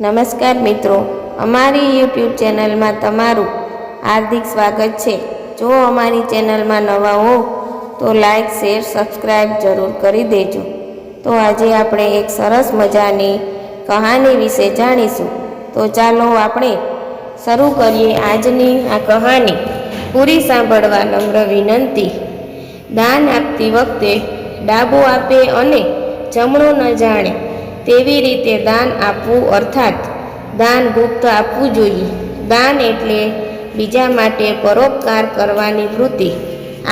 નમસ્કાર મિત્રો, અમારી યુટ્યુબ ચેનલમાં તમારું હાર્દિક સ્વાગત છે। જો અમારી ચેનલમાં નવા હો તો લાઈક, શેર, સબસ્ક્રાઈબ જરૂર કરી દેજો। તો આજે આપણે એક સરસ મજાની કહાની વિશે જાણીશું। તો ચાલો આપણે શરૂ કરીએ આજની આ કહાની। પૂરી સાંભળવા નમ્ર વિનંતી। દાન આપતી વખતે ડાબો આપે અને જમણો ન જાણે તેવી રીતે દાન આપવું, અર્થાત દાન ગુપ્ત આપવું જોઈએ। દાન એટલે બીજા માટે પરોપકાર કરવાની વૃત્તિ।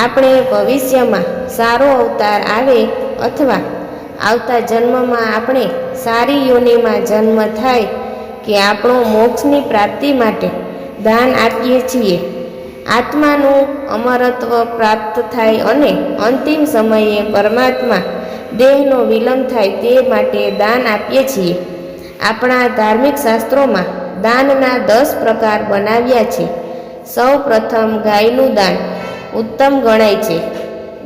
આપણે ભવિષ્યમાં સારો અવતાર આવે અથવા આવતા જન્મમાં આપણે સારી યોનિમાં જન્મ થાય કે આપણો મોક્ષની પ્રાપ્તિ માટે દાન આપીએ છીએ। આત્માનું અમરત્વ પ્રાપ્ત થાય અને અંતિમ સમયે પરમાત્મા દેહનો વિલંબ થાય તે માટે દાન આપીએ છીએ। આપણા ધાર્મિક શાસ્ત્રોમાં દાનના 10 પ્રકાર બનાવ્યા છે। સૌ પ્રથમ ગાયનું દાન ઉત્તમ ગણાય છે।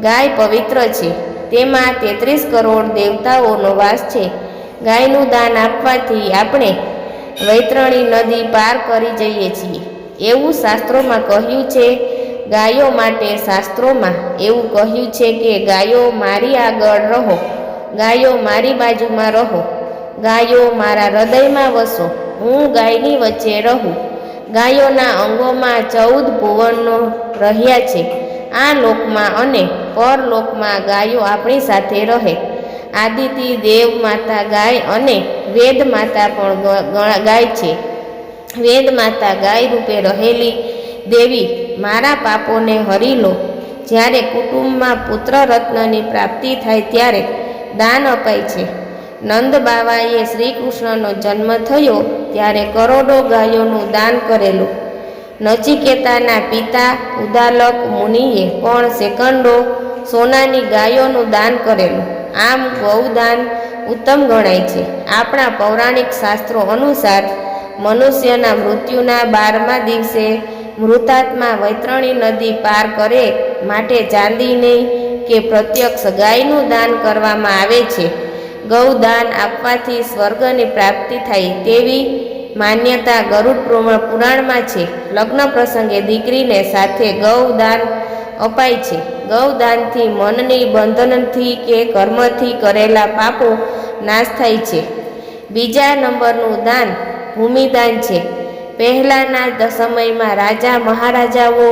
ગાય પવિત્ર છે, તેમાં 33 કરોડ દેવતાઓનો વાસ છે। ગાયનું દાન આપવાથી આપણે વૈતરણી નદી પાર કરી જઈએ છીએ એવું શાસ્ત્રોમાં કહ્યું છે। ગાયો માટે શાસ્ત્રોમાં એવું કહ્યું છે કે ગાયો મારી આગળ રહો, ગાયો મારી બાજુમાં રહો, ગાયો મારા હૃદયમાં વસો, હું ગાયની વચ્ચે રહું। ગાયોના અંગોમાં 14 ભુવનો રહ્યા છે। આ લોકમાં અને પરલોકમાં ગાયો આપણી સાથે રહે। આદિતિ દેવ માતા ગાય અને વેદ માતા પણ ગાય છે। વેદ માતા ગાય રૂપે રહેલી દેવી, મારા પાપોને હરી લો। જ્યારે કુટુંબમાં પુત્ર રત્નની પ્રાપ્તિ થાય ત્યારે દાન અપાય છે। નંદ બાવાએ શ્રી કૃષ્ણનો જન્મ થયો ત્યારે કરોડો ગાયોનું દાન કરેલું। નચિકેતાના પિતા ઉદાલક મુનિએ પણ સેંકડો સોનાની ગાયોનું દાન કરેલું। આમ ગૌદાન ઉત્તમ ગણાય છે। આપણા પૌરાણિક શાસ્ત્રો અનુસાર મનુષ્યના મૃત્યુના 12મા દિવસે મૃતાત્મા વૈતરણી નદી પાર કરે માટે ચાંદીની કે પ્રત્યક્ષ ગાયનું દાન કરવામાં આવે છે। ગૌદાન આપવાથી સ્વર્ગની પ્રાપ્તિ થાય તેવી માન્યતા ગરુડ પુરાણમાં છે। લગ્ન પ્રસંગે દીકરીને સાથે ગૌદાન અપાય છે। ગૌદાનથી મનની બંધનથી કે કર્મથી કરેલા પાપો નાશ થાય છે। બીજા નંબરનું દાન ભૂમિદાન છે। પહેલાંના સમયમાં રાજા મહારાજાઓ,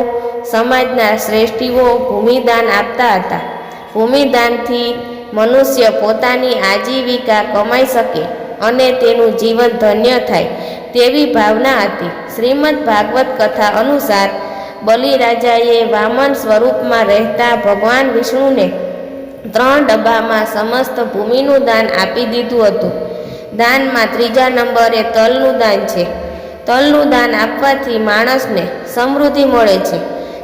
સમાજના શ્રેષ્ઠીઓ ભૂમિદાન આપતા હતા। ભૂમિદાનથી મનુષ્ય પોતાની આજીવિકા કમાઈ શકે અને તેનું જીવન ધન્ય થાય તેવી ભાવના હતી। શ્રીમદ ભાગવત કથા અનુસાર બલિરાજાએ વામન સ્વરૂપમાં રહેતા ભગવાન વિષ્ણુને 3 ડબ્બામાં સમસ્ત ભૂમિનું દાન આપી દીધું હતું। દાનમાં 3જા નંબરે તલનું દાન છે। તલનું દાન આપવાથી માણસને સમૃદ્ધિ મળે છે।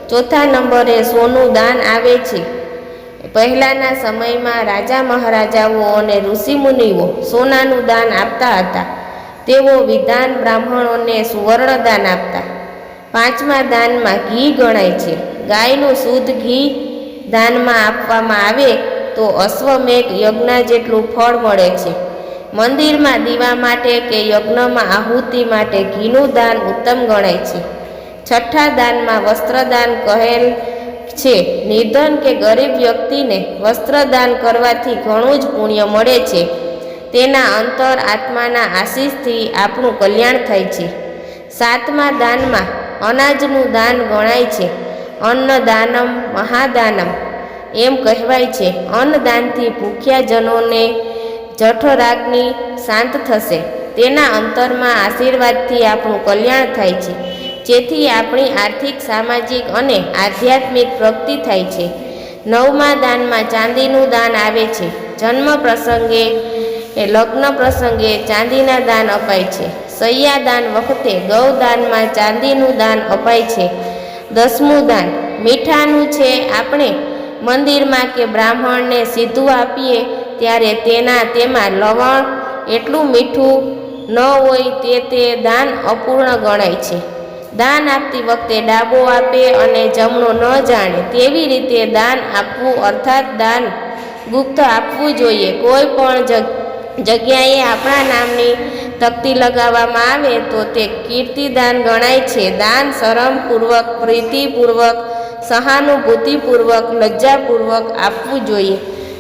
4થા નંબરે સોનું દાન આવે છે। પહેલાંના સમયમાં રાજા મહારાજાઓ અને ઋષિમુનિઓ સોનાનું દાન આપતા હતા। તેઓ વિદ્વાન બ્રાહ્મણોને સુવર્ણ દાન આપતા। 5મા દાનમાં ઘી ગણાય છે। ગાયનું શુદ્ધ ઘી દાનમાં આપવામાં આવે તો અશ્વમેઘ યજ્ઞ જેટલું ફળ મળે છે। મંદિરમાં દીવા માટે કે યજ્ઞમાં આહુતિ માટે ઘીનું દાન ઉત્તમ ગણાય છે। 6ઠ્ઠા દાનમાં વસ્ત્રદાન કહેલ છે। નિર્ધન કે ગરીબ વ્યક્તિને વસ્ત્રદાન કરવાથી ઘણું જ પુણ્ય મળે છે। તેના અંતર આત્માના આશીષથી આપણું કલ્યાણ થાય છે। 7મા દાનમાં અનાજનું દાન ગણાય છે। અન્નદાનમ મહાદાનમ એમ કહેવાય છે। અન્નદાનથી ભૂખ્યા જનોને જઠરાગ્નિ શાંત થશે। તેના અંતરમાં આશીર્વાદથી આપણું કલ્યાણ થાય છે, જેથી આપણી આર્થિક, સામાજિક અને આધ્યાત્મિક પ્રગતિ થાય છે। 9મા દાનમાં ચાંદીનું દાન આવે છે। જન્મ પ્રસંગે, લગ્ન પ્રસંગે ચાંદીના દાન અપાય છે। શય્યાદાન વખતે ગૌદાનમાં ચાંદીનું દાન અપાય છે। 10મું દાન મીઠાનું છે। આપણે મંદિરમાં કે બ્રાહ્મણને સીધું આપીએ ત્યારે તેમાં લવણ એટલું મીઠું ન હોય તે દાન અપૂર્ણ ગણાય છે। દાન આપતી વખતે ડાબો આપે અને જમણો ન જાણે તેવી રીતે દાન આપવું, અર્થાત દાન ગુપ્ત આપવું જોઈએ। કોઈ પણ જગ્યાએ આપણા નામની તકતી લગાવવામાં આવે તો તે કીર્તિદાન ગણાય છે. દાન શરમપૂર્વક, પ્રીતિપૂર્વક, સહાનુભૂતિપૂર્વક, લજ્જાપૂર્વક આપવું જોઈએ.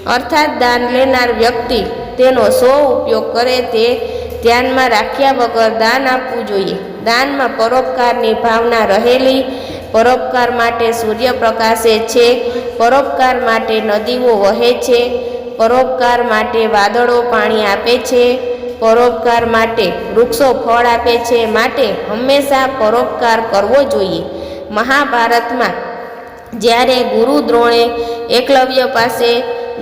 અર્થાત દાન લેનાર વ્યક્તિ તેનો ઉપયોગ કરે તે ધ્યાનમાં રાખ્યા વગર દાન આપવું જોઈએ. દાનમાં પરોપકારની ભાવના રહેલી. પરોપકાર માટે સૂર્ય પ્રકાશે છે. પરોપકાર માટે નદીઓ વહે છે. પરોપકાર માટે વાદળો પાણી આપે છે. પરોપકાર માટે વૃક્ષો ફળ આપે છે. માટે હંમેશા પરોપકાર કરવો જોઈએ. મહાભારતમાં જ્યારે ગુરુ દ્રોણે એકલવ્ય પાસે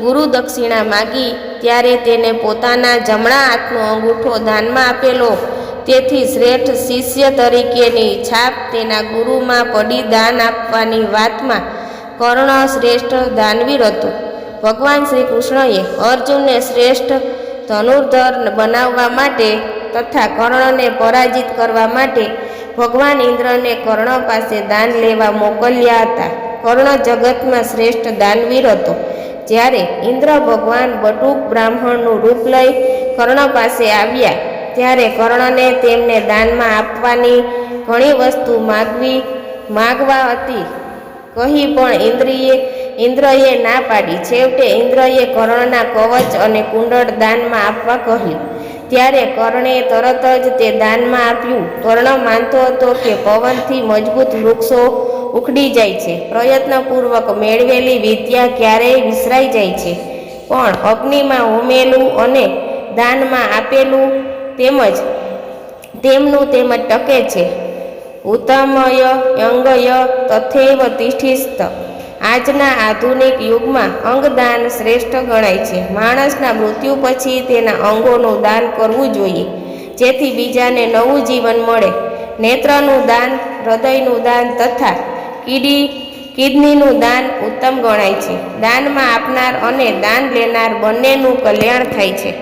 ગુરુ દક્ષિણા માગી ત્યારે તેને પોતાના જમણા હાથનો અંગૂઠો દાનમાં આપેલો. તેથી શ્રેષ્ઠ શિષ્ય તરીકેની છાપ તેના ગુરુમાં પડી. દાન આપવાની વાતમાં કર્ણ શ્રેષ્ઠ દાનવીર હતો. ભગવાન શ્રી કૃષ્ણએ અર્જુનને શ્રેષ્ઠ ધનુર્ધર બનાવવા માટે તથા કર્ણને પરાજિત કરવા માટે ભગવાન ઇન્દ્રને કર્ણ પાસે દાન લેવા મોકલ્યા હતા. કર્ણ જગતમાં શ્રેષ્ઠ દાનવીર હતો. જ્યારે ઇન્દ્ર ભગવાન બટુક બ્રાહ્મણનું રૂપ લઈ કર્ણ પાસે આવ્યા ત્યારે કર્ણને તેમને દાનમાં આપવાની ઘણી વસ્તુ માગવા હતી કહી પણ ઇન્દ્રએ ના પાડી. છેવટે ઇન્દ્રએ કર્ણના કવચ અને કુંડળ દાનમાં આપવા કહ્યું. ત્યારે કર્ણે તરત જ તે દાનમાં આપ્યું. કર્ણ માનતો હતો કે પવનથી મજબૂત વૃક્ષો ઉખડી જાય છે. પ્રયત્નપૂર્વક મેળવેલી વિદ્યા ક્યારેય વિસરાઈ જાય છે. પણ અગ્નિમાં હોમેલું અને દાનમાં આપેલું તેમનું ટકે છે. ઉત્તમય અંગય તથૈવ તિષ્ઠિસ્ત. આજના આધુનિક યુગમાં અંગદાન શ્રેષ્ઠ ગણાય છે. માણસના મૃત્યુ પછી તેના અંગોનું દાન કરવું જોઈએ જેથી બીજાને નવું જીવન મળે. નેત્રનું દાન, હૃદયનું દાન તથા કિડનીનું દાન ઉત્તમ ગણાય છે. દાનમાં આપનાર અને દાન લેનાર બંનેનું કલ્યાણ થાય છે.